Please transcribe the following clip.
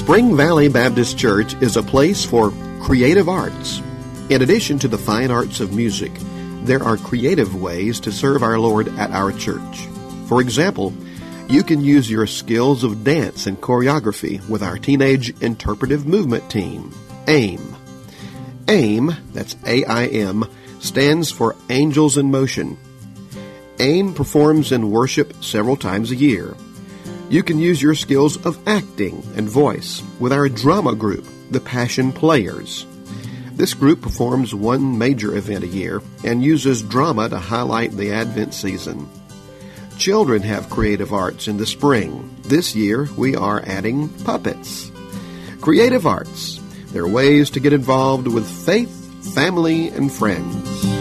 Spring Valley Baptist Church is a place for creative arts. In addition to the fine arts of music, there are creative ways to serve our Lord at our church. For example, you can use your skills of dance and choreography with our Teenage Interpretive Movement Team, AIM. AIM, that's A-I-M, stands for Angels in Motion. AIM performs in worship several times a year. You can use your skills of acting and voice with our drama group, the Passion Players. This group performs one major event a year and uses drama to highlight the Advent season. Children have creative arts in the spring. This year, we are adding puppets. Creative arts. There are ways to get involved with faith, family, and friends.